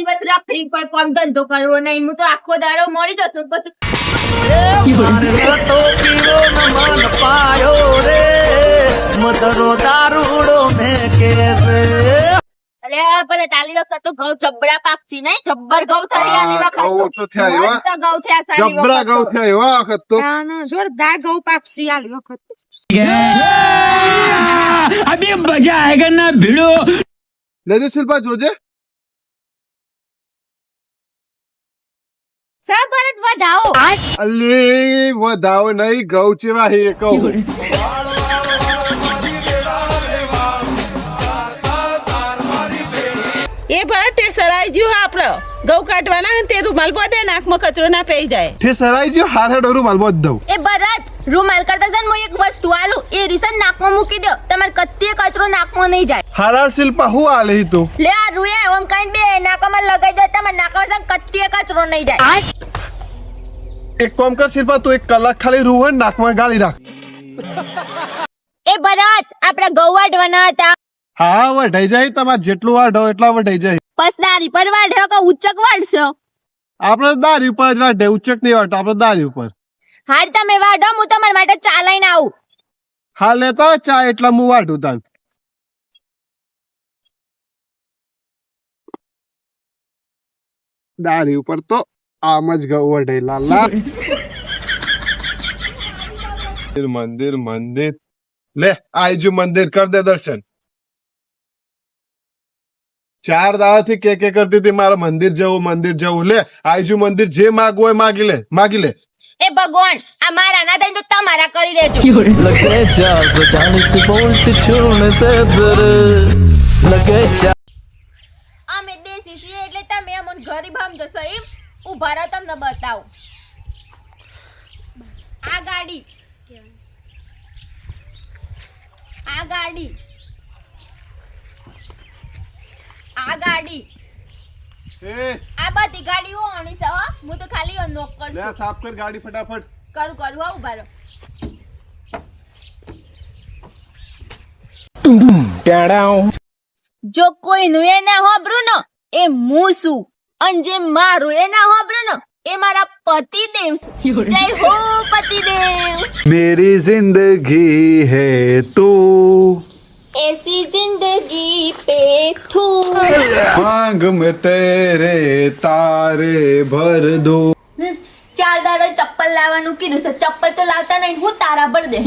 દિવસ રખડી કોઈ કામ ધંધો કરવો નહીં હું તો આખો દાડો મળી જતો પછી અલે ભલે તાલી વખત તો ઘઉં જબડા પાકતી નહીં જબ્બર ઘઉં થઈ આલી વખત તો થયા મસ્ત ઘઉં છે આ સારી જબરા ઘઉં થયા એવા વખત તો જોરદાર ઘઉં પાકતી આલી વખત अभी मजा आएगा ना भिड़ो લેજે શિલ્પા જોજે સા ભરત વધાવો અલી વધાવો નહીં ઘઉં ચેવા હે કહું એ ભરત તે સરાઈ જ્યું આપડે ઘઉં કાઢવાના તે રૂમાલ બધે નાકમાં કચરો ના પઈ જાય તે સરાઈ જો હારે ડોરું માલ બોધ દઉં એ ભરત રૂમાલ કરતા છે ને હું એક વસ્તુ આલું એ રીસન નાકમાં મૂકી દો તમાર કત્તીએ કચરો નાકમાં નહીં જાય હારા શિલ્પા હું આલે તું લે આ રૂએ ઓમ કાઈ બે નાકમાં લગાઈ દો તમાર નાકમાં કત્તીએ કચરો નહીં જાય એક કામ કર શિલ્પા તું એક કલાક ખાલી રૂ હોય નાકમાં ગાળી રાખ એ ભરત આપડા ઘઉં વાઢવાના હતા હા વઢાઈ જાય તમારે જેટલું વાઢો એટલા વઢાઈ જાય બસ દારી પર વાઢ્યો કે ઉચ્ચક વાઢશો આપણે દારી ઉપર જ વાઢે ઉચ્ચક નહીં વાઢતા આપણે દારી ઉપર હાર તમે વાઢો હું તમારા માટે ચા લઈને આવું હા લેતા હોય ચા એટલા હું વાઢું તાર દારી ઉપર તો આમ જ ઘઉં વઢાઈ લાલા મંદિર મંદિર લે આઈજુ મંદિર કર દે દર્શન 4 દાડાથી કે કરતી હતી મારે મંદિર જવું લે આઈજુ મંદિર જે માગવું હોય માગી લે એ ભગવાન આ મારા ના થાય તો તમારા કરી દેજો लगे 440 वोल्ट छूने से दर लगे અમે દેશી છીએ એટલે તમે અમને ગરીબ સમજો છો એમ ઉભા રહો તમને બતાવું આ ગાડી આ ગાડી આ ગાડી એ આ બધી ગાડીઓ આની છે હો હું તો ખાલી નોકર લે છું સાફ કર ગાડી ફટાફટ કરું હો ઉભા રહો જો કોઈ નું એ ના હોબરું ને એ હું છું અને જે મારું એ ના હોબરું ને એ મારા પતિદેવ છે જય હો પતિદેવ मेरी जिंदगी है तू ऐसी जिंदगी पे तू मांग में तेरे तारे भर दो 4 દાડો ચપ્પલ લાવવાનું કીધું છે ચપ્પલ તો લાવતા નહીં હું તારા ભર દે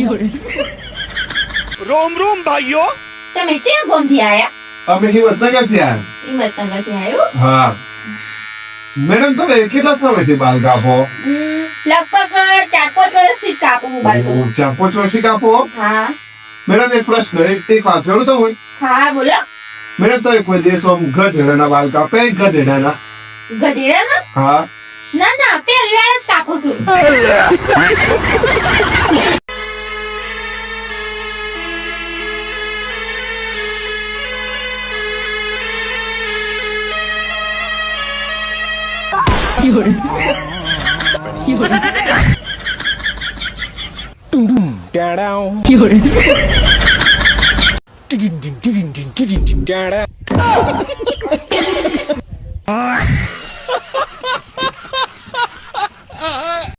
रोम रोम भाइयों તમે ક્યાં ગોમથી આયા અમે હિંમતનગર થી આવ્યા હિંમતનગરથી આવ્યો હા મેડમ તમે કેટલા સમયથી બાલ કાપો લગભગ 4-5 વર્ષથી જ કાપું હું બાળ તો 4-5 વર્ષથી કાપો હા મેડમ એક પ્રશ્ન એક વાત કરું તો હોય હા બોલો મેડમ તમે કોઈ દિવસ આમ ગધેડાના બાલ કાપે ગધેડાના ગધેડા હા ના ના પહેલી વાર જ કાપું છું